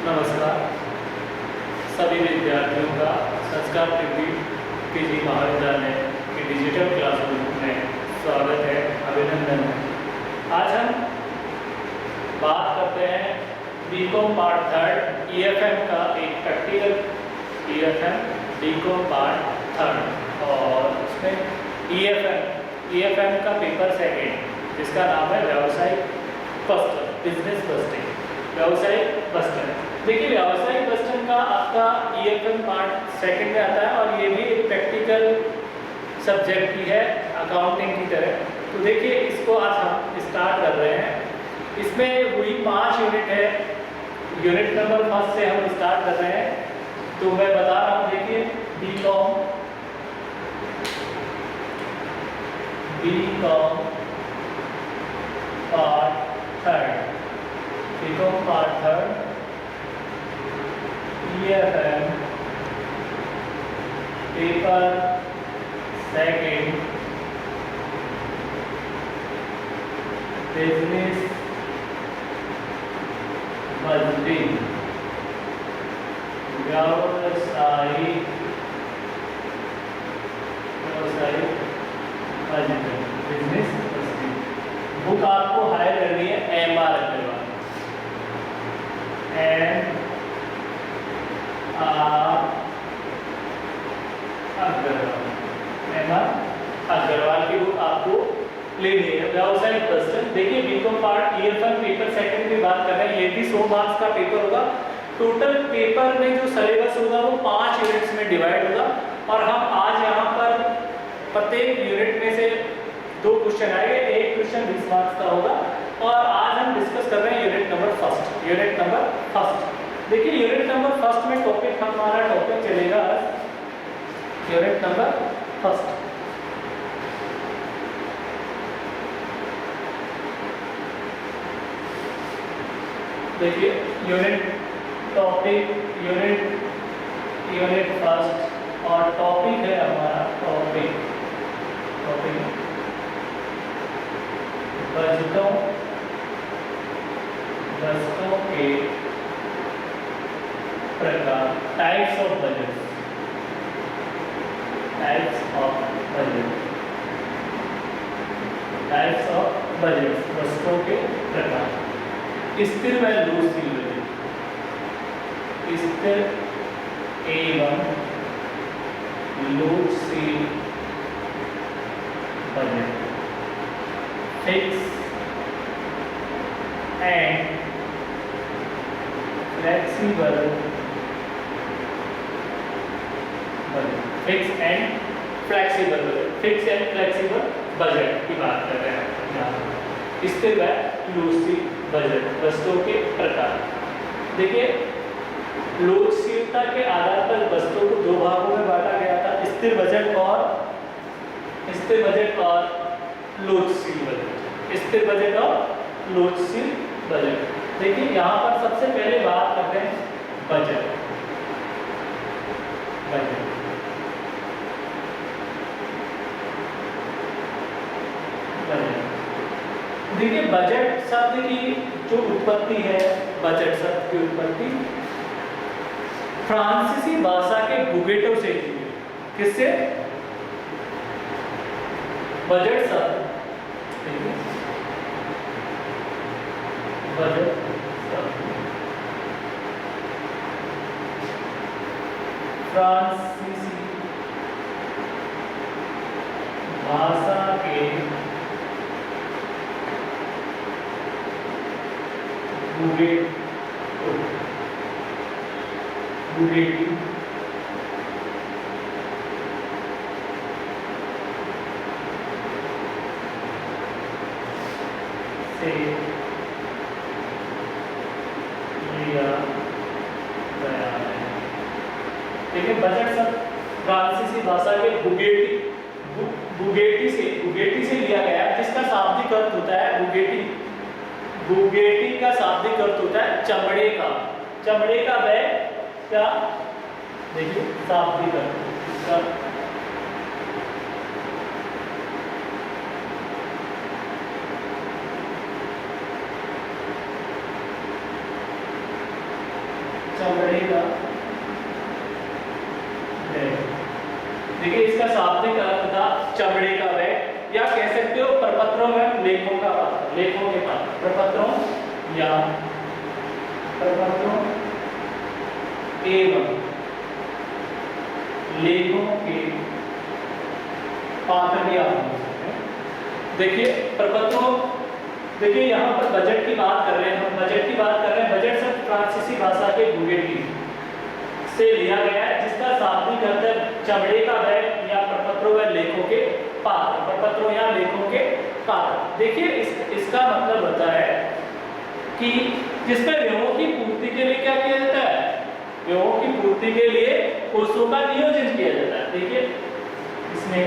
नमस्कार सभी विद्यार्थियों का संस्कार पीजी महाविद्यालय के डिजिटल क्लासरूम में स्वागत है, अभिनंदन है। आज हम बात करते हैं बीकॉम पार्ट थर्ड ईएफएम का एक practical EFM BCom part third और उसमें ईएफएम का पेपर सेकेंड जिसका नाम है व्यावसायिक बस्टर, बिजनेस बस्टिंग, व्यावसायिक बस्टर। देखिए व्यावसायिक बस्टर का आपका ईएफएम पार्ट सेकंड में आता है और ये भी एक प्रैक्टिकल सब्जेक्ट की है अकाउंटिंग की तरह। तो देखिए इसको आज हम स्टार्ट कर रहे हैं। इसमें वही 5 यूनिट है। यूनिट नंबर 1 से हम स्टार्ट कर रहे हैं। तो मैं बता रहा हूँ, देखिए BCom part third, BCom part third EFM paper second business budgeting, व्यावसायिक बजटिंग, बिजनेस बजटिंग। बुक आपको हायर करनी है एमआर अग्रवाल, अग्रवाल की बुक आपको लेनी है। व्यावसायिक बस्टर, देखिए BCom part EFM paper second की बात कर रहे हैं। ये भी 100 मार्क्स का पेपर होगा। टोटल पेपर में जो सिलेबस होगा वो 5 यूनिट्स में डिवाइड होगा और हम आज यहाँ पर प्रत्येक यूनिट में से 2 क्वेश्चन आएंगे। एक क्वेश्चन 20 मार्क्स का होगा और आज हम डिस्कस कर रहे हैं यूनिट नंबर फर्स्ट। देखिए यूनिट नंबर फर्स्ट में हमारा टॉपिक चलेगा यूनिट नंबर फर्स्ट। देखिए यूनिट फर्स्ट और टॉपिक है हमारा टॉपिक बजटों के प्रकार, टाइप्स ऑफ बजट, बजटों के प्रकार। स्थिर व लूजशील बजट, स्थिर एवं लूजशील budget, fix and flexible budget, fix and flexible budget की बात कर रहे हैं। स्थिर व लूजशील बजट, वस्तुओं के प्रकार। देखिए लूजशीलता के आधार पर वस्तुओं को 2 भागों में बांटा गया था, स्थिर बजट और लूजशील बजट, स्थिर बजट और लूजशील बजट। देखिए यहाँ पर सबसे पहले बात करते हैं बजट। देखिए बजट शब्द की जो उत्पत्ति है, बजट शब्द की उत्पत्ति फ्रांसीसी भाषा के बुगेटो से की है। किससे? बजट शब्द, बजट शब्द फ्रांसीसी भाषा के बुगेटी से लिया गया है। देखिए बजट शब्द फ्रांसीसी भाषा के बुगेटी से लिया गया है, जिसका शाब्दिक अर्थ होता है बुगेटी का शाब्दिक अर्थ होता है चमड़े का बैग का। देखिए शाब्दिक अर्थ चमड़े का बैग। देखिए इसका शाब्दिक अर्थ था चमड़े का बैग, या कह सकते हो प्रपत्रों में लेखों का पात्र, लेखों के पात्र, प्रपत्रों या प्रपत्रों एवं लेखों के पात्र भी आप हो सकते हैं। देखिए प्रपत्रों, देखिए यहाँ पर बजट की बात कर रहे हैं, हम बजट की बात कर रहे हैं। बजट शब्द फ्रांसीसी भाषा के बुगेटी से लिया गया है, जिसका शाब्दिक अर्थ है चमड़े का बैग या प्रपत्रों व लेखों के पात्र, प्रपत्रों या लेखों के पात्र। देखिए इसका मतलब होता है कि जिसमें व्ययों की पूर्ति के लिए क्या किया जाता है, व्ययों की पूर्ति के लिए कोषों का नियोजन किया जाता है। देखिए इसमें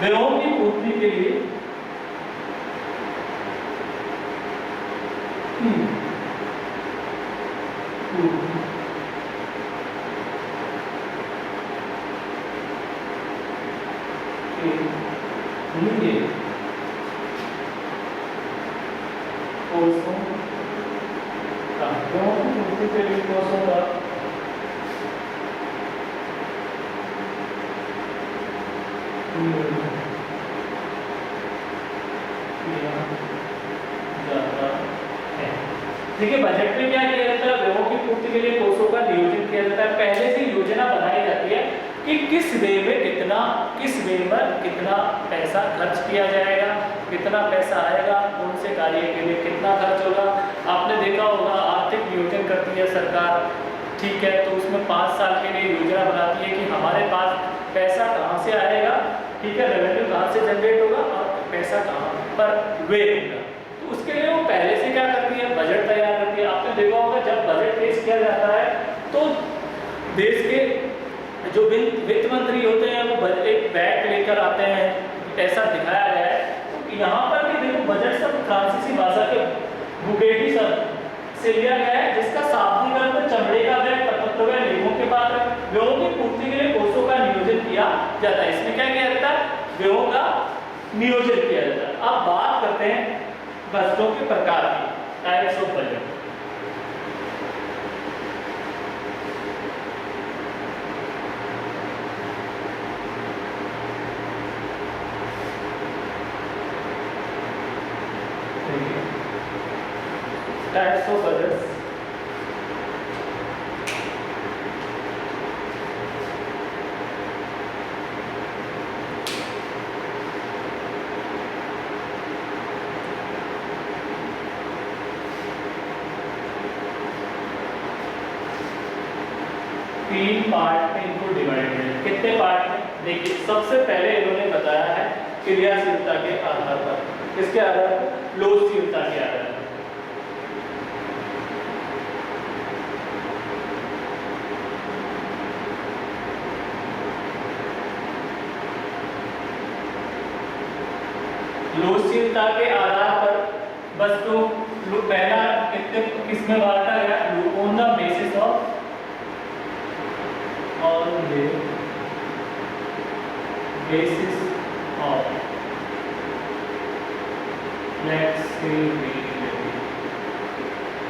व्ययों की पूर्ति के लिए कोषों का, व्ययों की पूर्ति के लिए कोषों का देखिए बजट में क्या किया जाता है, व्ययों की पूर्ति के लिए कोषों का नियोजन किया जाता है। पहले से योजना बनाई जाती है कि किस वे में कितना, किस वे में कितना पैसा खर्च किया जाएगा, कितना पैसा आएगा, कौन से कार्य के लिए कितना खर्च होगा। आपने देखा होगा आर्थिक नियोजन करती है सरकार, ठीक है, तो उसमें 5 साल के लिए योजना बनाती है कि हमारे पास पैसा कहाँ से आएगा, ठीक है, रेवेन्यू कहाँ से जनरेट होगा और पैसा कहाँ पर वे होगा। तो उसके लिए वो पहले से क्या करती है, बजट तैयार करती है। आपने देखा होगा जब बजट पेश किया जाता है तो देश के जो वित्त मंत्री होते हैं वो एक बैग लेकर आते हैं, ऐसा दिखाया गया है। तो यहाँ पर भी देखो बजट शब्द फ्रांसीसी भाषा के बुगेटी शब्द से लिया गया है, जिसका शाब्दिक अर्थ चमड़े का बैग, प्रपत्रों व लेखों के पात्र, व्ययों की पूर्ति के लिए कोषों का नियोजन किया जाता है। इसमें क्या किया जाता है, व्ययों का नियोजन किया जाता है। अब बात करते हैं बजटों के प्रकार की, types of budget. Types of budget, तीन पार्ट में इनको डिवाइडेड है। कितने पार्ट में, देखिए सबसे पहले इन्होंने बताया है क्रियाशीलता के आधार पर, किसके आधार पर, लोचशीलता के आधार पर। लोचशीलता के आधार पर वस्तु पहला किसमें बांटा गया, on the basis of, on the basis of flexibility,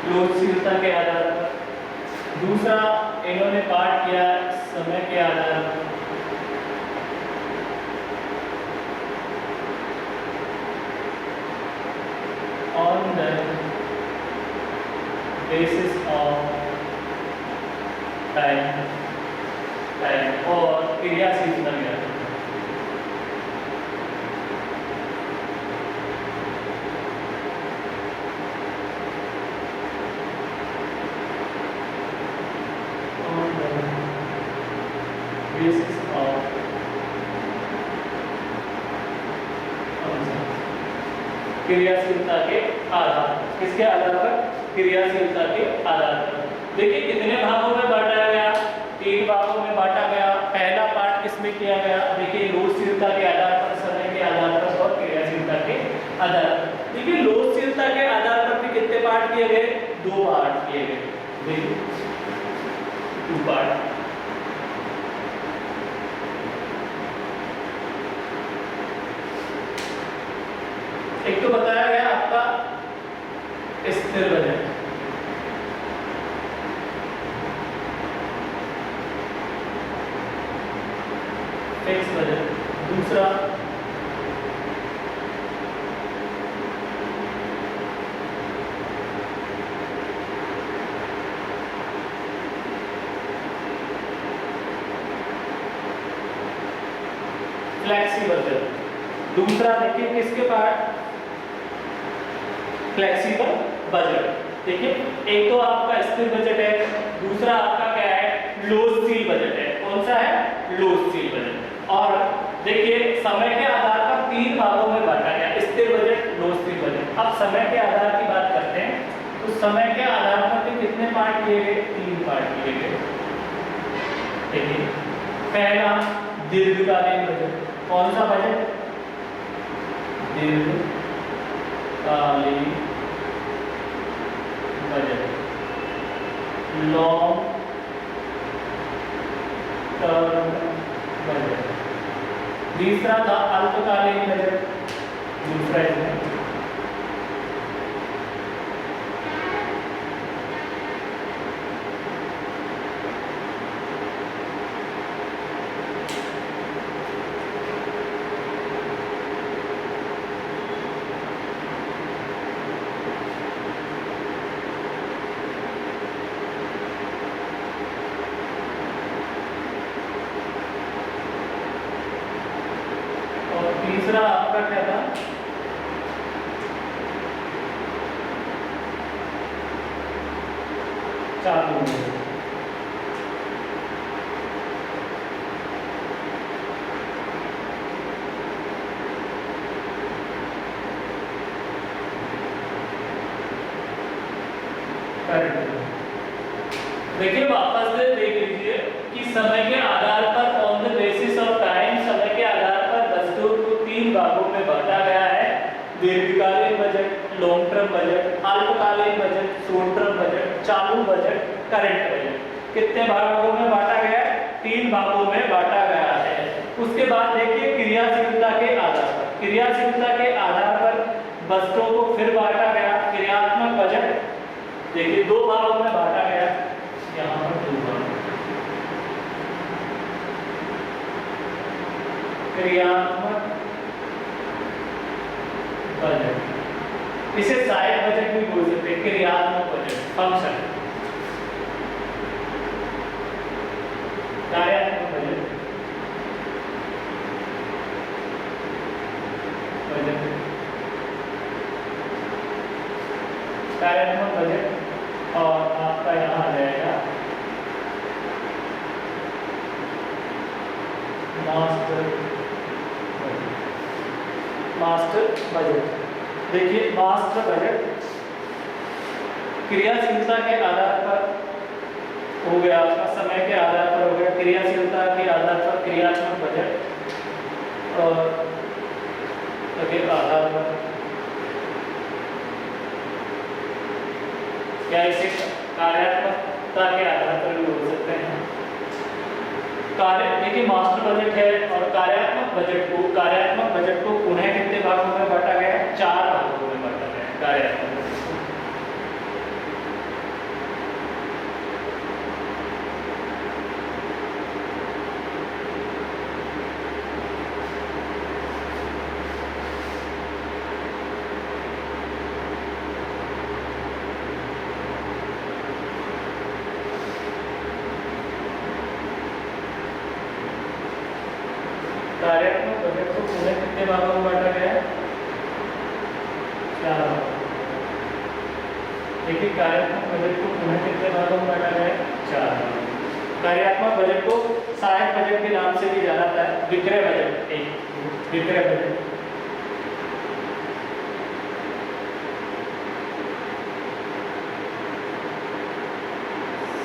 लोचशीलता के आधार पर। दूसरा इन्होंने पार्ट किया समय के आधार पर, on the basis of time, और क्रियाशीलता के आधार पर। basis of क्रियाशीलता के आधार पर, किसके आधार पर, क्रियाशीलता के आधार पर। देखिए कितने भागों में बांटा गया, 3 भागों में बांटा गया। पहला पार्ट किसमें किया गया, देखिए लोचशीलता के आधार पर, समय के आधार पर और क्रियाशीलता के आधार पर। देखिए लोचशीलता के आधार पर भी कितने पार्ट किए गए, 2 पार्ट किए गए। देखिए 2 पार्ट। एक तो बताया गया आपका स्थिर बजट, दूसरा देखिए किसके पार्ट, फ्लेक्सिबल बजट। देखिए एक तो आपका स्थिर बजट है, दूसरा आपका क्या है, लोचशील बजट है। कौन सा है, लोचशील बजट। और देखिए समय के आधार पर 3 भागों में बांटा गया, स्थिर बजट, लोचशील बजट। अब समय के आधार की बात करते हैं, तो समय के आधार पर भी कितने पार्ट किए गए, 3 पार्ट किए गए। देखिए पहला दीर्घकालीन बजट। कौन सा बजट, दीर्घकालीन बजट, लॉन्ग टर्म बजट। तीसरा था अल्पकालीन बजट, दूसरा इसमें। तीसरा आपका क्या था, चालू बजट। देखिए वापस से देख लीजिए कि समय के आधार पर, on the basis of time, समय के आधार पर वस्तुओं को 3 भागों में बांटा गया है। दीर्घकालीन बजट, लॉन्ग टर्म बजट, अल्पकालीन बजट, शॉर्ट टर्म बजट, चालू बजट, करंट बजट। कितने भागों में बांटा गया है, 3 भागों में बांटा गया है। उसके बाद देखिए क्रियाशीलता के आधार पर, क्रियाशीलता के आधार पर वस्तुओं को फिर बांटा गया। क्रियात्मक बजट देखिए 2 भागों में बांटा गया, यहाँ पर 2 भाग। क्रियात्मक बजट, इसे सहायक बजट भी बोल सकते हैं। क्रियात्मक बजट फंक्शन, कार्यात्मक बजट, कार्यात्मक बजट। और आपका यहाँ आ जाएगा मास्टर बजट। देखिए मास्टर बजट क्रियाशीलता के आधार पर हो गया, आपका समय के आधार पर हो गया, क्रियाशीलता के आधार पर क्रियात्मक बजट, और के आधार पर क्या इसे कार्यात्मकता के आधार पर भी बोल सकते हैं। कार्य देखिए मास्टर बजट है, और कार्यात्मक बजट को पुनः कितने भागों में बांटा गया है, 4 भागों में बांटा गया है कार्यात्मक बजट को। कार्यात्मक बजट को पुनः कितने भागों में बांटा गया है, 4 भागों। देखिए कार्यात्मक बजट को पुनः कितने भागों में बांटा गया है, 4 भागों। कार्यात्मक बजट को सहायक बजट के नाम से भी जाना जाता है, विक्रय बजट। एक विक्रय बजट,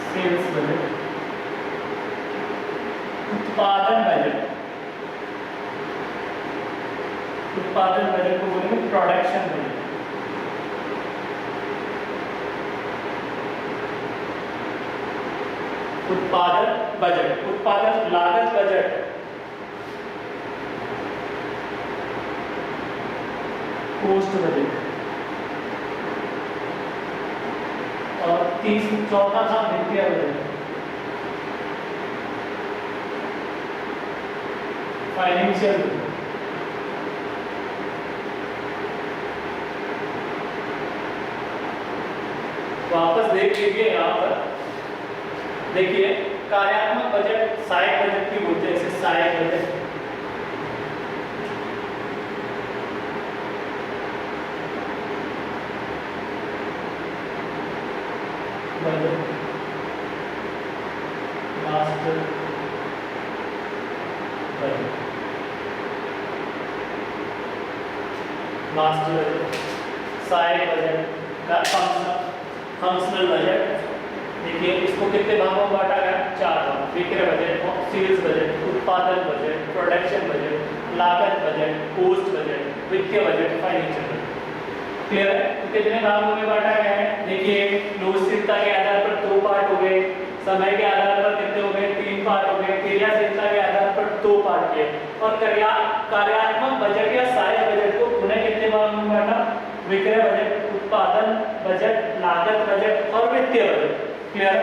सेल्स बजट, उत्पादन बजट, उत्पादन बजट को बोलेंगे प्रोडक्शन बजट। उत्पादन बजट, उत्पादन लागत बजट, कॉस्ट बजट, और चौथा था वित्तीय बजट, फाइनेंशियल बजट। वापस देख लीजिए यहाँ पर, देखिए कार्यात्मक बजट, सहायक बजट भी बोलते हैं इसे, सहायक budget. Budget, master budget, master budget, side budget, functional budget. देखिए इसको कितने भागों में बांटा गया? 4 भाग। विक्रय बजट, सेल्स बजट, उत्पादन बजट, प्रोडक्शन बजट, लागत बजट, कॉस्ट बजट, वित्तीय बजट, फाइनेंशियल बजट। क्लियर है? तो कितने भागों में बांटा गया है? देखिए लोकशीलता के आधार पर 2 पार्ट हो गए, समय के आधार पर कितने हो गए? 3 पार्ट हो गए, क्रियाशीलता के आधार पर 2 पार्ट किए, और कार्यात्मक बजट या सहायक बजट को पुनः कितने भागों में बांटा? विक्रय बजट, उत्पादन बजट, लागत बजट और वित्तीय बजट। क्लियर?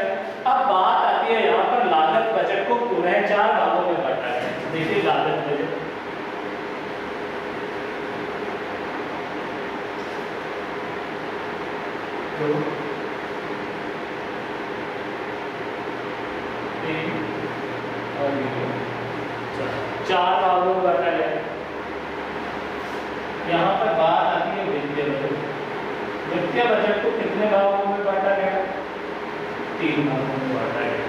अब बात आती है यहाँ पर लागत बजट को पुनः 4 भागों में बांटा है। देखिए लागत बजट, दो, 3 और 4 भागों में बांटा गया। यहाँ पर बात आती है वित्तीय बजट। वित्तीय बजट को कितने भागों में बांटा गया? 3 भागों में बांटा गया।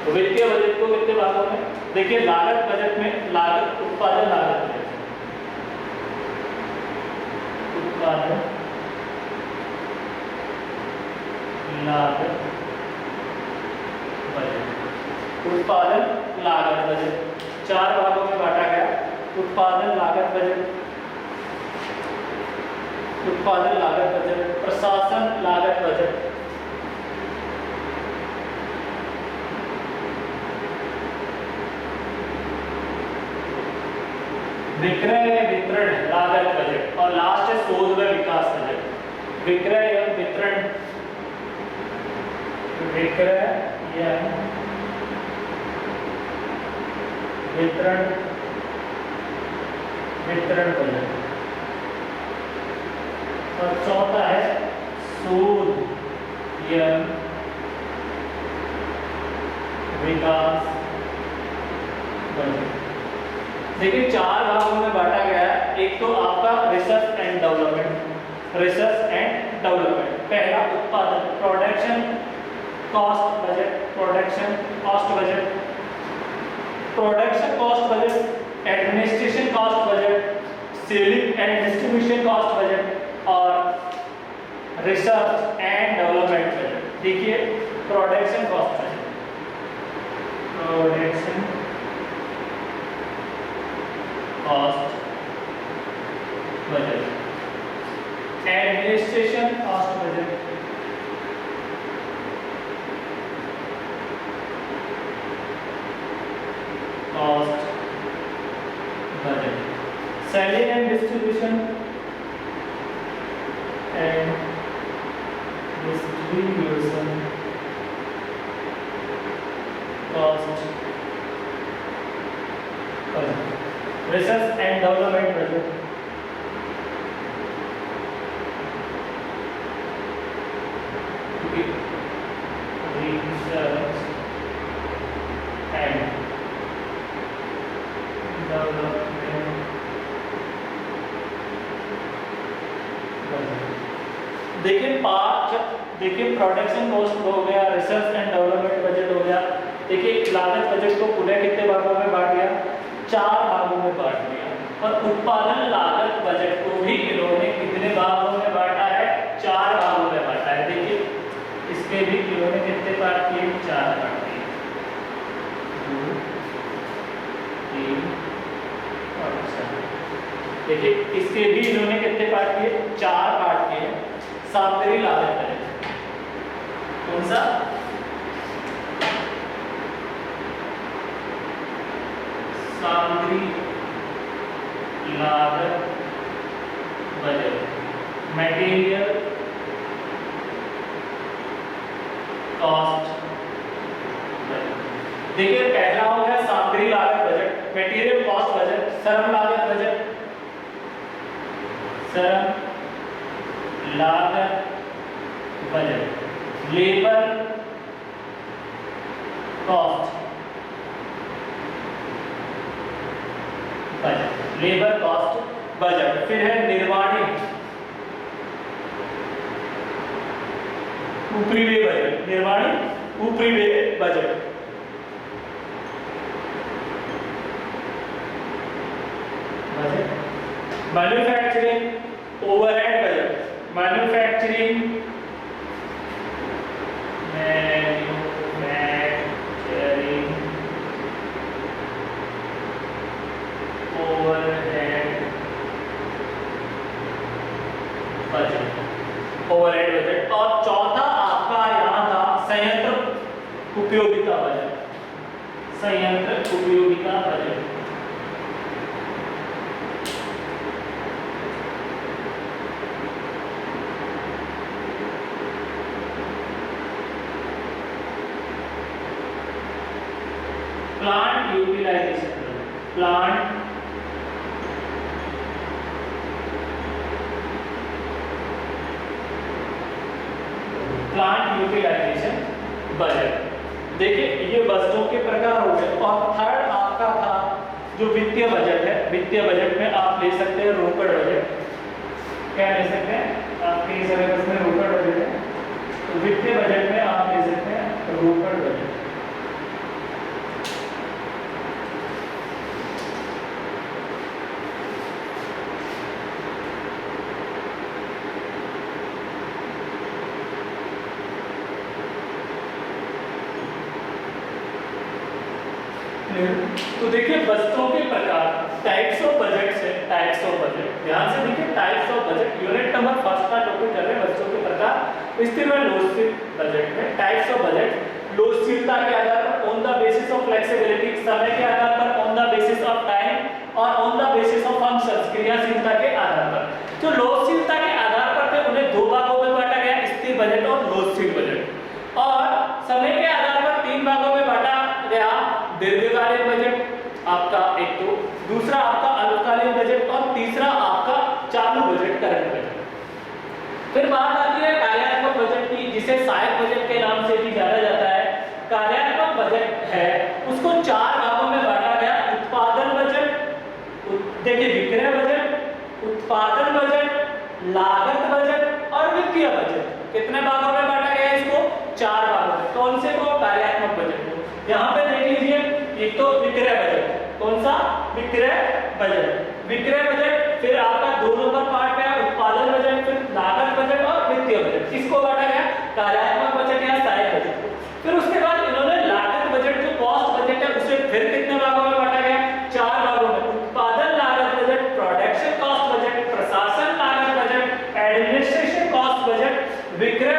तो वित्तीय बजट को कितने भागों में? देखिए लागत बजट में लागत, उत्पादन लागत बजट, उत्पादन लागत बजट, उत्पादन लागत बजट 4 भागों में बांटा गया। उत्पादन लागत बजट, उत्पादन लागत बजट, प्रशासन लागत बजट, विक्रय वितरण लागत बजट, और लास्ट है शोध व विकास बजट। विक्रय एवं वितरण, विक्रय एवं वितरण, वितरण बजट, और चौथा है शोध एवं विकास बजट। देखिए 4 भागों में बांटा गया है। एक तो आपका research and development, research and development. पहला उत्पादन, production cost budget, production cost budget, production cost budget, administration cost budget, selling and distribution cost budget और रिसर्च एंड डेवलपमेंट बजट। देखिए production cost budget, production cost budget, administration cost budget, cost budget, selling and distribution cost budget, research and development budget, research and development budget. देखिए देखिए production cost हो गया, research and development budget हो गया। देखिए लागत budget को पुनः कितने भागों में बांट दिया? 4 भागों में बांट दिया। और उत्पादन लागत बजट को भी इन्होंने कितने भागों में बांटा है? 4 भागों में बांटा है। देखिए इसके भी इन्होंने कितने पार्ट किए? 4 पार्ट किए, 2, 3 और 4। देखिए इसके भी इन्होंने कितने पार्ट किए? 4 पार्ट किए। सामग्री लागत बजट कौन सा? सामग्री लागत बजट, मटेरियल कॉस्ट बजट। देखिए पहला हो गया सामग्री लागत बजट, मटेरियल कॉस्ट बजट, श्रम लागत बजट, श्रम लागत budget, labour cost budget, labour cost budget. फिर है निर्माणी ऊपरी व्यय बजट, निर्माणी ऊपरी व्यय budget. Manufacturing overhead budget, manufacturing overhead budget, overhead budget. और चौथा आपका यहाँ था संयंत्र उपयोगिता बजट, संयंत्र उपयोगिता बजट। Plant utilisation, plant utilisation budget. देखिए ये वस्तुओं के प्रकार हो गए। और थर्ड आपका था जो वित्तीय बजट है। वित्तीय बजट में आप ले सकते हैं रोकड़ बजट। क्या ले सकते हैं? आपके सिलेबस में रोकड़ बजट है, तो वित्तीय बजट में आप ले सकते हैं रोकड़ बजट। तो देखिए वस्तुओं के प्रकार, टाइप्स ऑफ बजट से, टाइप्स ऑफ बजट ध्यान से देखिए, types of budget unit number first का टॉपिक कर रहे हैं वस्तुओं के प्रकार। स्थिर व लोचशील बजट में टाइप्स ऑफ बजट, लोचशीलता के आधार पर, on the basis of flexibility, समय के आधार पर, on the basis of time और on the basis of functions, क्रियाशीलता के आधार पर। जो लोचशीलता के आधार पर थे उन्हें दो भागों में बांटा गया, स्थिर बजट और लोचशील बजट। और समय के आधार पर तीन भागों में बांटा गया, दीर्घकालीन बजट आपका एक, तो दूसरा आपका अल्पकालीन बजट और तीसरा आपका चालू बजट, करंट बजट। फिर बात आती है कार्यात्मक बजट की, जिसे सहायक बजट के नाम से भी जाना जाता है। कार्यात्मक बजट है उसको चार भागों में बांटा गया, उत्पादन बजट, देखिए विक्रय बजट, उत्पादन बजट, लागत बजट और वित्तीय बजट। कितने भागों में बांटा गया इसको? चार भागों में। कौन से को? कार्यात्मक बजट को। यहाँ पे देख लीजिए, एक तो विक्रय बजट, कौन सा? विक्रय बजट। विक्रय बजट फिर आपका दोनों का पार्ट गया, उत्पादन बजट, फिर लागत बजट और वित्तीय बजट। किसको बांटा गया? कार्यात्मक बजट या सहायक बजट को। फिर उसके बाद इन्होंने लागत बजट जो कॉस्ट बजट है उसे फिर कितने भागों में बांटा गया? चार भागों में। उत्पादन लागत बजट, प्रोडक्शन कॉस्ट बजट, प्रशासन लागत बजट, एडमिनिस्ट्रेशन कॉस्ट बजट, विक्रय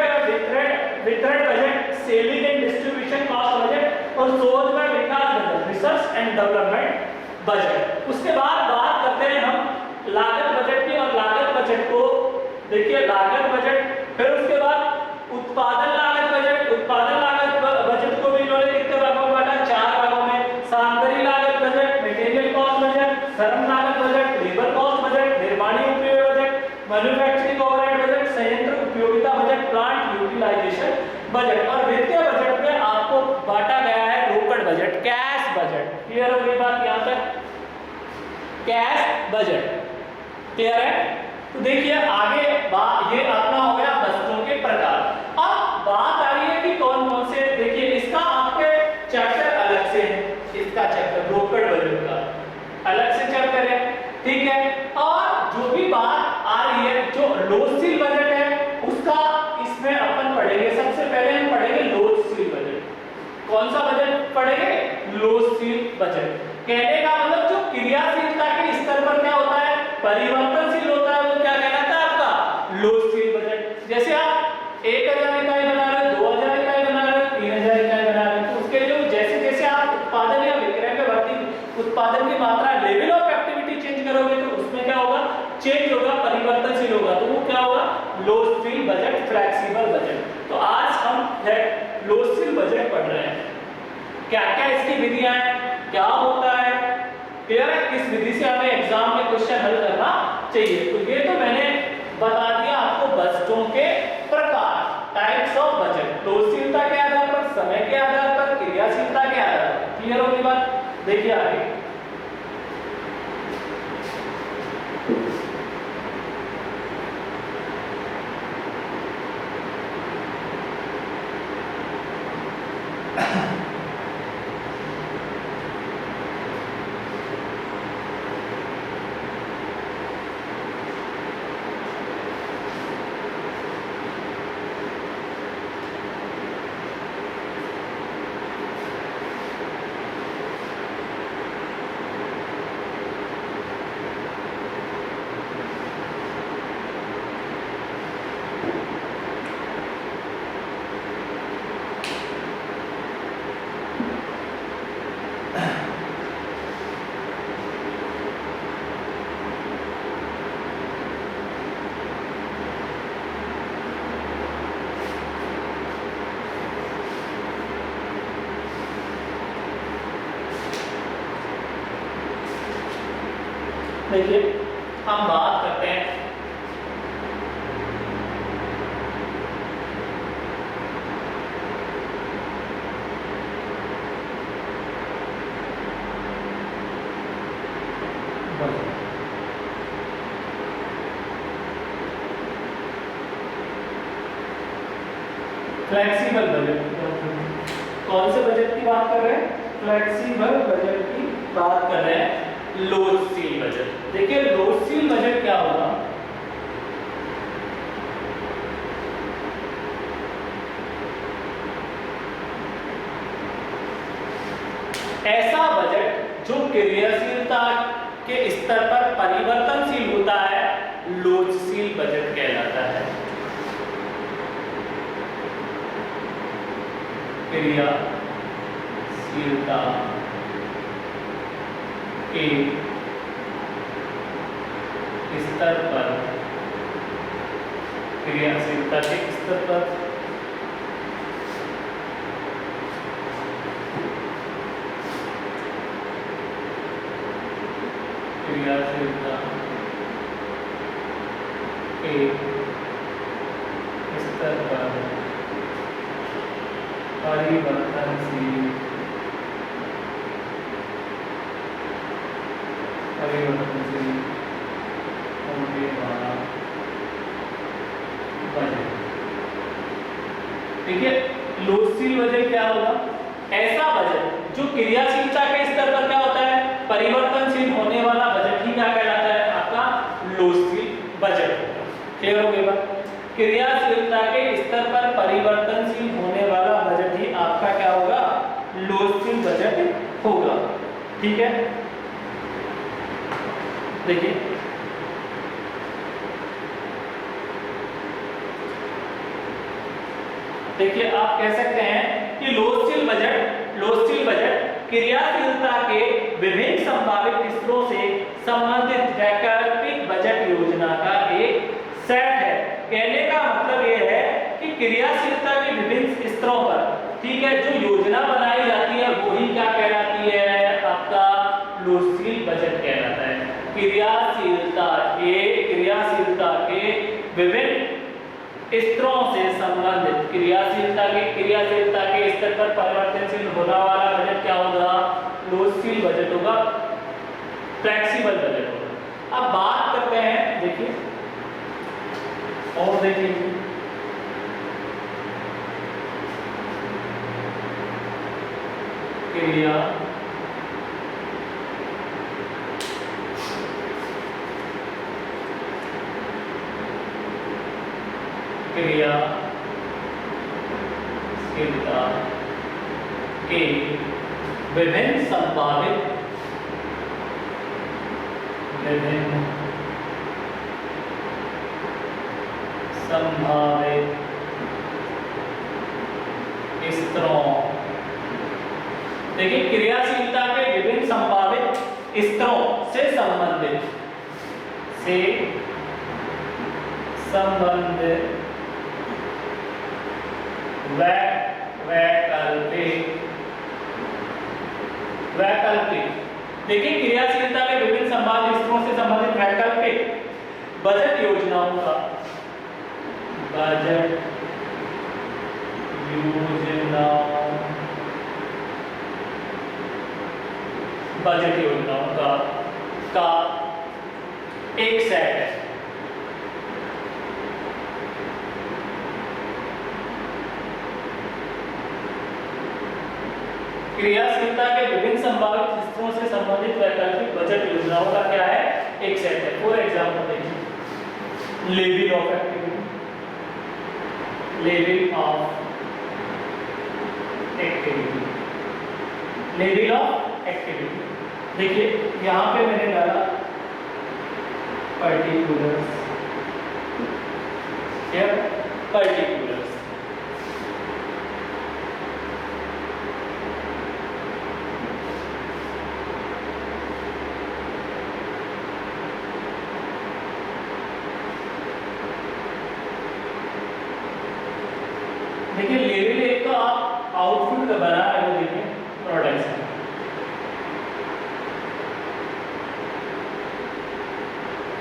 वितरण budget, selling and distribution cost budget और शोध व विकास budget, research and development budget. उसके बाद बात करते हैं हम लागत बजट की। और लागत बजट को देखिए, लागत बजट, फिर उसके बाद उत्पादन लागत बजट, उत्पादन लागत बजट को भी इन्होंने कितने भागों में बांटा? चार भागों में। सामग्री लागत बजट, मटेरियल कॉस्ट बजट, श्रम लागत बजट, लेबर कॉस्ट बजट, निर्माणी उपयोग बजट, मैन्युफैक्चरिंग ओवरहेड बजट, संयंत्र उपयोगिता बजट, प्लांट यूटिलाइजेशन बजट। और वित्तीय बजट में आपको बांटा गया है रोकड़ बजट, कैश बजट। क्लियर होगी बात यहाँ तक? कैश बजट क्लियर है? तो देखिए आगे बात, ये अपना हो गया वस्तुओं के प्रकार। अब बात आ रही है कि कौन कौन से, देखिए इसका आपके चैप्टर अलग से है, इसका चैप्टर रोकड़ बजट का अलग से चैप्टर है, ठीक है। और जो भी बात आ रही है, जो लोचशील बजट है उसका इसमें अपन पढ़ेंगे। सबसे पहले हम पढ़ेंगे लोचशील बजट। कौन सा बजट पढ़ेंगे? लोचशील बजट। कहने का मतलब जो क्रियाशीलता के स्तर पर क्या होता है? परिवर्तनशील होता है, वो क्या कहलाता है आपका? लोचशील बजट। जैसे आप 1000 इकाई बना रहे हो, 2000 इकाई बना रहे हो, 3000 इकाई बना रहे हो, तो उसके जो जैसे जैसे आप उत्पादन या विक्रय में बढ़ती उत्पादन की मात्रा, लेवल ऑफ एक्टिविटी चेंज करोगे तो उसमें क्या होगा? चेंज होगा, परिवर्तनशील होगा, तो वो क्या होगा? लोचशील बजट, फ्लेक्सिबल बजट। तो आज हम लोचशील बजट पढ़ रहे हैं। क्या क्या इसकी विधियां हैं, क्या होता है, क्लियर है? किस विधि से हमें एग्जाम में क्वेश्चन हल करना चाहिए। तो ये तो मैंने बता दिया आपको बजटों के प्रकार, टाइप्स ऑफ बजट, लोचशीलता के आधार पर, समय के आधार पर, क्रियाशीलता के आधार पर। क्लियर होगी बात? देखिए आगे, देखिए हम बात करते हैं फ्लेक्सिबल बजट। कौन से बजट की बात कर रहे हैं? फ्लेक्सिबल बजट की बात कर रहे हैं। लोचशील बजट। देखिए लोचशील बजट क्या होगा? ऐसा बजट जो क्रियाशीलता के स्तर पर परिवर्तनशील होता है, लोचशील बजट कहलाता है। क्रियाशीलता के स्तर पर, क्रियाशीलता के स्तर पर क्रियाशीलता के स्तर पर परिवर्तनशील होने वाला बजट। ठीक है, लोचशील बजट क्या होगा? ऐसा बजट जो क्रियाशीलता के स्तर पर क्या होता है? परिवर्तनशील होने वाला बजट ही क्या कहलाता है? आपका लोचशील बजट। क्लियर हो गई बात? क्रियाशीलता के स्तर पर परिवर्तनशील होने वाला बजट ही आपका क्या होगा? लोचशील बजट होगा। ठीक है, देखिए देखिए आप कह सकते हैं कि लोचशील बजट क्रियाशीलता के विभिन्न संभावित स्तरों से संबंधित वैकल्पिक बजट योजना का एक सेट है। कहने का मतलब यह है कि क्रियाशीलता के विभिन्न स्तरों पर, ठीक है, जो योजना बनाई जाती है वही क्या कहलाती है? आपका लोचशील बजट कहलाता है। क्रियाशीलता के विभिन्न स्तरों से संबंधित, क्रियाशीलता के स्तर पर परिवर्तनशील होने वाला बजट क्या होगा? लोचशील बजट होगा, फ्लेक्सिबल बजट होगा। अब बात करते हैं, देखिए और देखिए क्रियाशीलता के विभिन्न संभावित स्तरों। देखिए क्रियाशीलता के विभिन्न संभावित स्तरों से संबंधित वैकल्पिक। देखिए क्रियाशीलता के विभिन्न संभावित स्तरों से संबंधित वैकल्पिक बजट योजनाओं का बजट योजनाओं का एक सेट है। क्रियाशीलता के विभिन्न संभावित स्तरों से संबंधित वैकल्पिक बजट योजनाओं का क्या है? एक सेट है। फॉर एग्जांपल देखिए, level of activity, level of activity. देखिए यहां पे मैंने डाला पर्टिकुलर्स, देखिए लेवल 1 का आप आउटपुट का बना रहे हो, देखिए प्रोडक्ट्स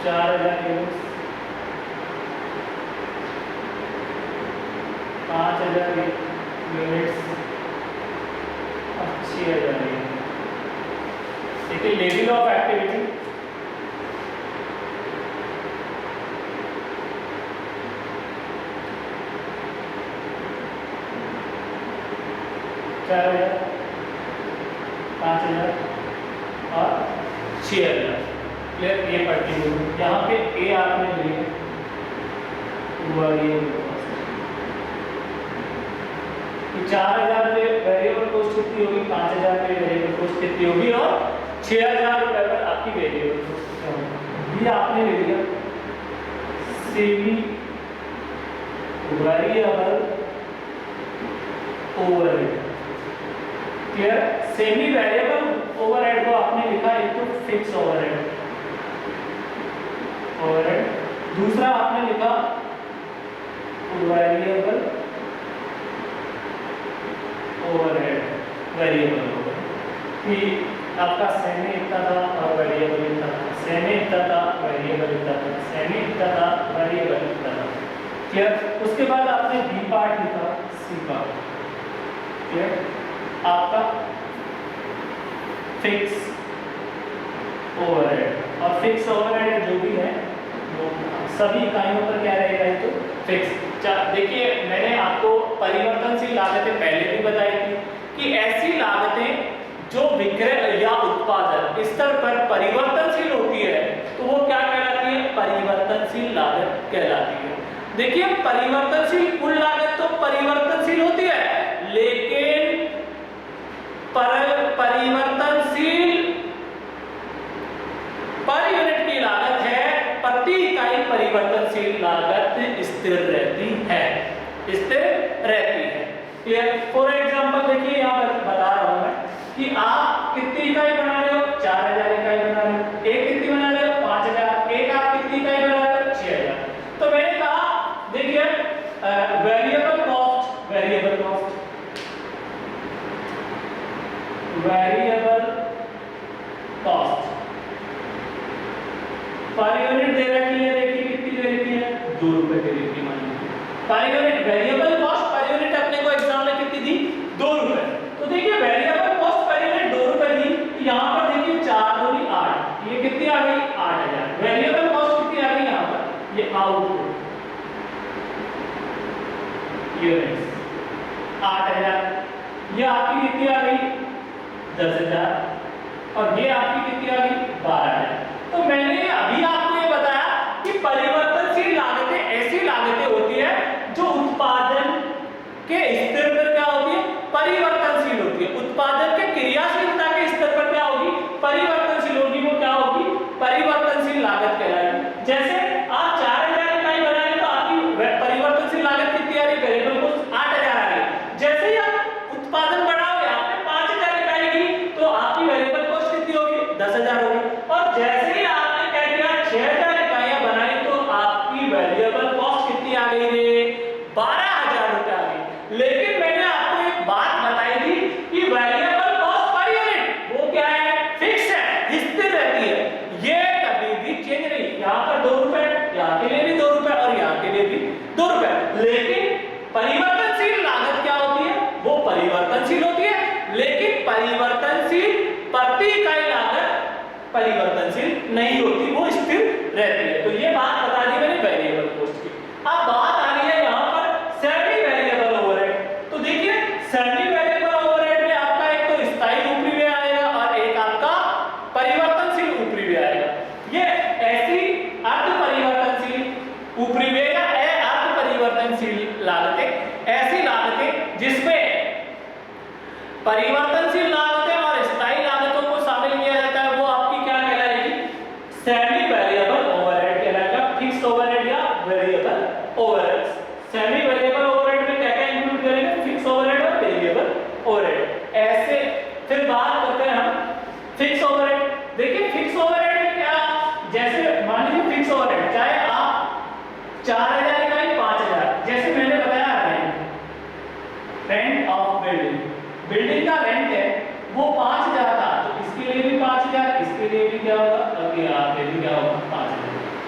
4000 यूनिट्स, 5000 यूनिट्स और 6000 यूनिट्स। देखिए लेवल ऑफ एक्टिविटी, चार हजार, 5000 और 6000। क्लियर? ये पर्टिकुलर यहाँ पे ए आपने ले लिया, वेरिएबल कॉस्ट 4000 पे वेरिएबल कॉस्ट कितनी होगी, 5000 पे वेरिएबल कॉस्ट कितनी होगी और 6000 रुपए पर आपकी वेरिएबल कॉस्ट क्या होगी। ये आपने ले लिया semi variable overhead. Clear? Semi variable overhead को आपने लिखा एक तो फिक्स ओवरहेड, दूसरा आपने लिखा वेरिएबल ओवरहेड, वेरिएबल ओवरहेड कि आपका सेमी इतना था और वेरिएबल इतना था, सेमी इतना था, वेरिएबल इतना था, सेमी इतना था, वेरिएबल इतना था। क्लियर? उसके बाद आपने बी पार्ट लिखा, सी पार्ट। क्लियर? आपका फिक्स ओवरहेड और फिक्स ओवरहेड जो भी है वो सभी इकाइयों पर क्या रहेगा, तो फिक्स। देखिए मैंने आपको परिवर्तनशील लागतें पहले भी बताई थी कि ऐसी लागतें जो विक्रय या उत्पादन स्तर पर परिवर्तनशील होती है तो वो क्या कहलाती है, परिवर्तनशील लागत कहलाती है। देखिए परिवर्तनशील कुल लागत तो परिवर्तनशील होती है, लेकिन परिवर्तनशील पर यूनिट की लागत है, प्रति इकाई परिवर्तनशील लागत स्थिर रहती है, स्थिर रहती है। क्लियर? फॉर एग्जांपल देखिए यहाँ पर बता रहा हूं मैं कि आप कितनी इकाई बना रहे हो, 4000 इकाई बना रहे हो, एक कितनी बना रहे हो, 5000, एक आप कितनी इकाई बना रहे हो, 6000। तो मैंने कहा देखिए variable cost, variable cost, variable cost per unit दे रखी है, देखिए कितनी दे रखी है, 2 रुपए दे रखी है per unit. Variable cost per unit अपने को एग्जाम में कितनी दी, 2 रुपए। तो देखिए वेरिएबल कॉस्ट पर यूनिट 2 रुपए दी, यहाँ पर देखिए 4 दूनी 8, ये कितनी आ गई, 8000। वेरिएबल कॉस्ट कितनी आ गई यहाँ पर, ये आउटपुट यूनिट्स 8000, ये आपकी कितनी आ गई, 10000 और ये आपकी कितनी आ गई, 12000। तो मैंने अभी आपको ये बताया कि परिवर्तनशील लागतें ऐसी लागतें होती है जो उत्पादन के स्तर पर क्या होती है, परिवर्तनशील होती है। उत्पादन के क्रियाशीलता के स्तर पर क्या होगी, परिवर्तनशील होगी, वो क्या होगी, परिवर्तनशील लागत कहलाएगी। जैसे आप 4000 इकाई बना रहे तो आपकी परिवर्तनशील लागत कितनी आ रही है, वेरिएबल कॉस्ट 8000 आ रही है। जैसे ही आप उत्पादन बढ़ाओगे, आपने 5000 इकाई की तो आपकी वेरिएबल कॉस्ट कितनी होगी, 10000 होगी। और जैसे ही आपने क्या किया, 6000 इकाइयां बनाई तो आपकी वेरिएबल कॉस्ट कितनी आ गई रे, 12000 रुपए आ गई। लेकिन मैंने आपको एक बात बताई थी कि वेरिएबल कॉस्ट पर यूनिट वो क्या है, फिक्स है, स्थिर रहती है, ये कभी भी चेंज नहीं। यहाँ पर 2 रुपए, यहाँ के लिए भी 2 रुपए और यहाँ के लिए भी 2 रुपए। लेकिन परिवर्तनशील लागत क्या होती है, वो परिवर्तनशील होती है, लेकिन परिवर्तनशील प्रति इकाई लागत परिवर्तनशील नहीं होती, वो स्थिर रहती है। तो ये बात बता दी मैंने वेरिएबल कॉस्ट की। अब बात आ रही है यहाँ पर सेमी वेरिएबल ओवरहेड। तो देखिए सेमी वेरिएबल ओवरहेड में आपका एक तो स्थायी ऊपरी व्यय आएगा और एक आपका परिवर्तनशील ऊपरी व्यय आएगा। ये ऐसी अर्ध परिवर्तनशील ऊपरी व्यय या अर्ध परिवर्तनशील लागतें, ऐसी लागतें जिसमें परिवर्तनशील लागतें और स्थायी लागतों को शामिल किया जाता है, वो आपकी क्या कहलाएगी, सेमी वेरिएबल ओवरहेड कहलाएगा। फिक्स ओवरहेड या variable overhead. Semi variable overhead में क्या क्या इंक्लूड करेंगे, फिक्स ओवरहेड और वेरिएबल ओवरहेड। ऐसे फिर बात करते हैं हम फिक्स ओवरहेड। देखिए फिक्स ओवरहेड में क्या, जैसे मान लीजिए फिक्स ओवरहेड चाहे आप 4000 इकाई 5000, जैसे मैंने बताया रेंट ऑफ बिल्डिंग, बिल्डिंग का रेंट है वो 5000 था, तो इसके लिए भी 5000, इसके लिए भी क्या होगा, अब यहाँ पे भी क्या होगा 5000।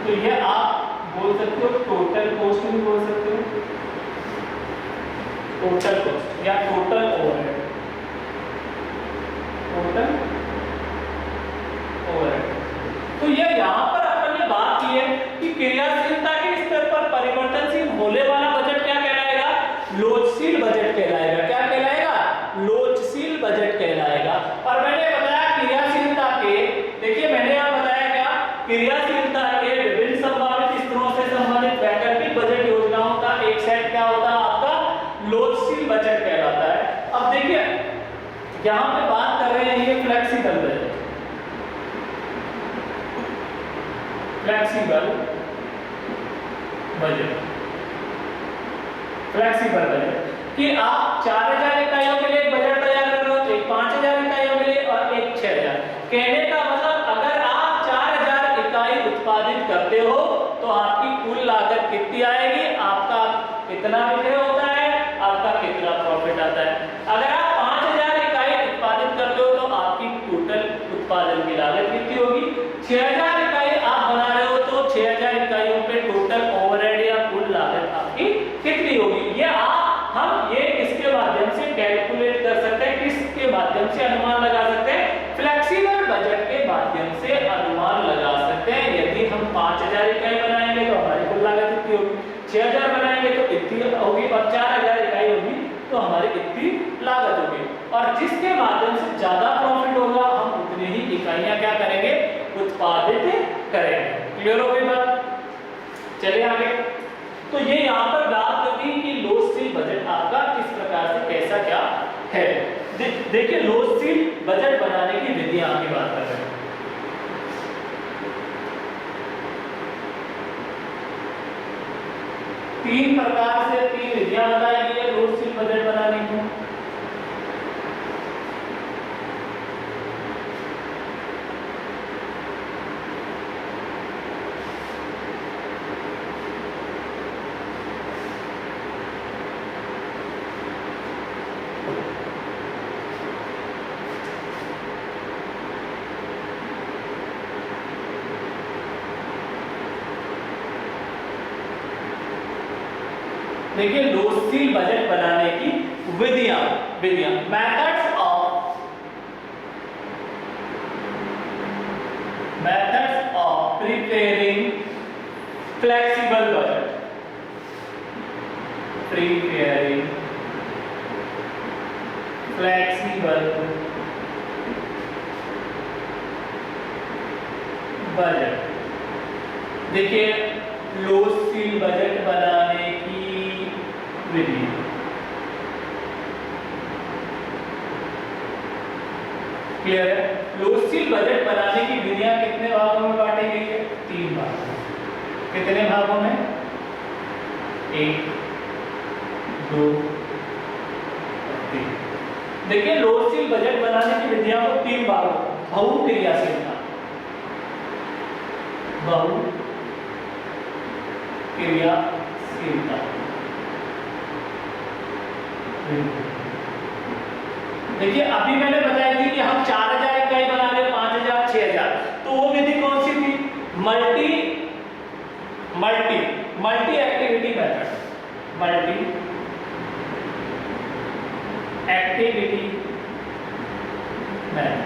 तो ये आप बोल सकते हो टोटल कॉस्ट भी बोल सकते हो, टोटल कॉस्ट या टोटल ओवरहेड, टोटल ओवरहेड। तो ये यहाँ पर अपन ने बात की है कि क्रियाशीलता के स्तर पर परिवर्तनशील होने वाला बजट क्या कहलाएगा? लोचशील बजट कहलाएगा। क्या कहलाएगा? लोचशील बजट कहलाएगा। और मैंने बताया क्रियाशीलता के, देखिए मैंने यहाँ बताया क्या, क्रियाशीलता के विभिन्न संभावित स्तरों से संबंधित वैकल्पिक बजट योजनाओं का एक सेट क्या होता है? आपका लोचशील बजट कहलाता है। अब देखिए यहाँ पे बात कर रहे हैं ये flexible budget, flexible budget, flexible budget कि आप 4000 इकाइयों के लिए एक बजट तैयार कर रहे हो, एक 5000 इकाइयों के लिए और एक 6000। कहने का मतलब अगर आप 4000 इकाई उत्पादित करते हो तो आपकी कुल लागत कितनी आएगी, आपका कितना विक्रय होता है, आपका कितना प्रॉफिट आता है। अगर आप 5000 इकाई उत्पादित करते हो तो आपकी टोटल उत्पादन की लागत कितनी होगी? 6000 इकाई आप बना रहे हो तो 6000 इकाइयों पे टोटल ओवरहेड या कुल लागत आपकी कितनी होगी? ये हम ये किसके माध्यम से कैलकुलेट कर सकते हैं, किसके माध्यम से अनुमान लगा सकते हैं? फ्लेक्सिबल बजट के माध्यम से अनुमान लगा सकते हैं। यदि हम 5000 इकाई बनाएंगे तो हमारी कुल लागत कितनी होगी, 6000 बनाएंगे तो इतनी होगी, और 4000 इकाई होगी तो हमारी इतनी लागत होगी। और जिसके माध्यम से ज्यादा प्रॉफिट होगा हम उतनी ही इकाइयां क्या करेंगे? उत्पादित करेंगे। क्लियर हो गई बात? चलिए आगे। तो ये यहाँ पर बात होगी कि लोचशील बजट आपका किस प्रकार से कैसा क्या है। देखिए लोचशील बजट बनाने की विधियां की बात कर रहे हैं। तीन प्रकार से तीन विधियां बताई गई है लोचशील बजट बनाने की। देखिए लोचशील बजट बनाने की विधियां methods of preparing flexible budget, preparing flexible budget. देखिए लोचशील बजट बनाने की विधि, क्लियर है? लोचशील बजट बनाने की विधियां कितने भागों में बांटी गई है? 3 भागों में। कितने भागों में? 1, 2, 3। देखिए लोचशील बजट बनाने की विधियां को 3 भागों, बहुक्रियाशीलता, देखिए अभी मैंने बताई थी कि हम 4000 इकाई बना रहे, 5000, 6000, तो वो विधि कौन सी थी? Multi activity method, multi activity method.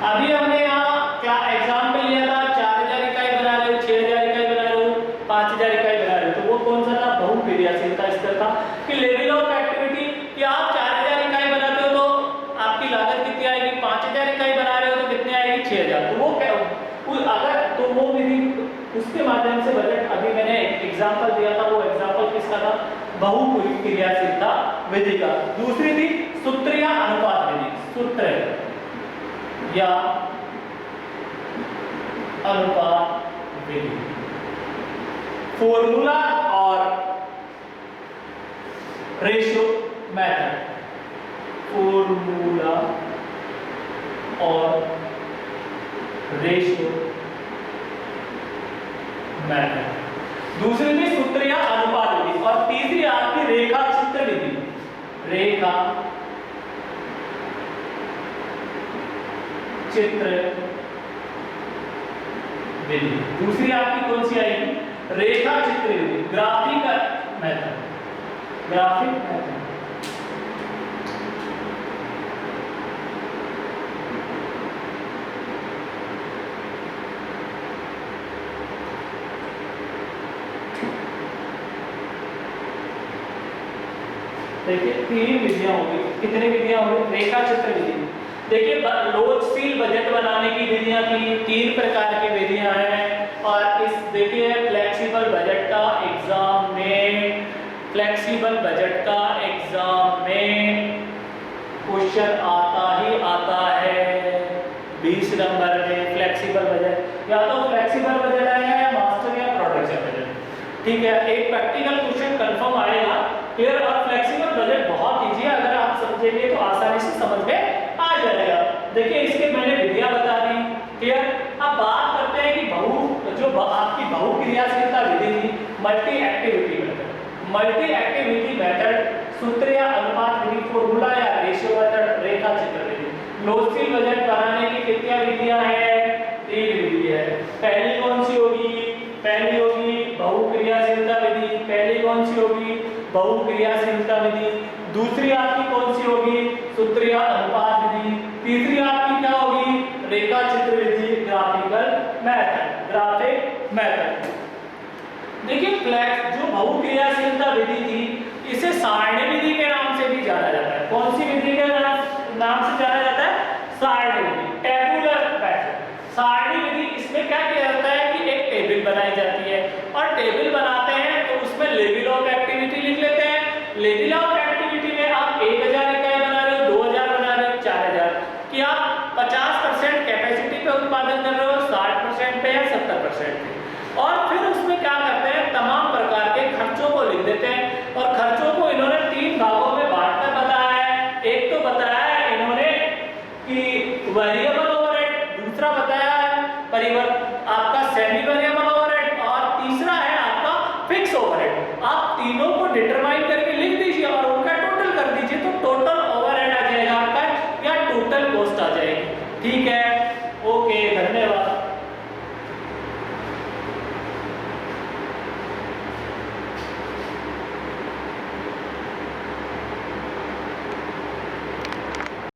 अभी हमने यहाँ क्या एग्जाम्पल लिया था? 4000 इकाई बना रहे हो, 6000 इकाई बना रहे हो, 5000 इकाई बना रहे हो, तो वो कौन सा था? बहुक्रियाशीलता स्तर था कि लेवल ऑफ एक्टिविटी, कि आप 4000 इकाई बनाते हो तो आपकी लागत कितनी आएगी, 5000 इकाई बना रहे हो तो कितनी आएगी? 6000। तो वो अगर तो वो विधि, उसके माध्यम से बजट, अभी मैंने एग्जाम्पल दिया था, वो एग्जाम्पल किसका था? बहुक्रियाशीलता विधि का। दूसरी थी सूत्र या अनुपात विधि, सूत्र या अनुपात विधि, फॉर्मूला और रेशियो मेथड, फॉर्मूला और रेशियो मेथड। दूसरी थी सूत्र या अनुपात विधि, और तीसरी आपकी रेखा चित्र विधि, रेखा चित्र विधि। दूसरी आपकी कौन सी आएगी? रेखा चित्र विधि, ग्राफिकल मेथड, ग्राफिक मेथड। देखिए 3 विधियां होगी। कितनी विधियां होगी? रेखा चित्र विधि। देखिए लोचशील बजट बनाने की विधियां थी, 3 प्रकार की विधियां हैं। और इस देखिए फ्लेक्सिबल बजट का एग्जाम में, फ्लेक्सिबल बजट का एग्जाम में क्वेश्चन आता ही आता है 20 नंबर में। फ्लेक्सिबल बजट या तो फ्लेक्सिबल बजट आएगा या मास्टर या प्रोडक्शन बजट, ठीक है। एक प्रैक्टिकल क्वेश्चन कंफर्म आएगा क्लियर। और फ्लेक्सिबल बजट बहुत इजी है, अगर आप समझेंगे तो आसानी से समझ में आ जाएगा। देखिए इसके मैंने विधियां बता दी क्लियर। अब बात करते हैं कि आपकी बहुक्रियाशीलता विधि थी, multi activity method. Multi activity method सूत्र या अनुपात विधि, फॉर्मूला या रेशियो मेथड, रेखा चित्र विधि। लोचशील बजट बनाने की कितनी विधियां हैं? 3 विधि है। पहली कौन सी होगी? पहली होगी बहुक्रियाशीलता विधि। पहली कौन सी होगी? बहुक्रियाशीलता विधि। दूसरी आपकी कौन सी होगी? सूत्र या अनुपात विधि। तीसरी आपकी क्या होगी? रेखा चित्र विधि, ग्राफिकल मेथड, ग्राफिक मेथड। देखिए फ्लैक्स जो बहुक्रियाशीलता विधि थी, इसे सारणी विधि के नाम से भी जाना जाता है। कौन सी विधि के नाम से जाना जाता है? सारणी विधि, टेबुलर मेथड। सारणी विधि, इसमें क्या किया जाता है कि एक टेबल बनाई जाती है और टेबल बनाते हैं तो उसमें लेवल ऑफ एक्टिविटी लिख लेते हैं। लेवल ऑफ एक्टिविटी में आप 1000 इकाई बना रहे हो, 2000 बना रहे हो, 4000 कि आप 50% कैपेसिटी पे उत्पादन कर रहे हो, 60% पे या 70% पे। और फिर उसमें क्या करते हैं, तमाम प्रकार के खर्चों को लिख देते हैं। और खर्चों को इन्होंने 3 भागों में बांटकर बताया है। एक तो बताया है इन्होंने कि वेरिएबल ओवरहेड, दूसरा बताया है आपका सेमी वेरिएबल ओवरहेड, और तीसरा है आपका फिक्स ओवरहेड। आप तीनों को डिटरमाइन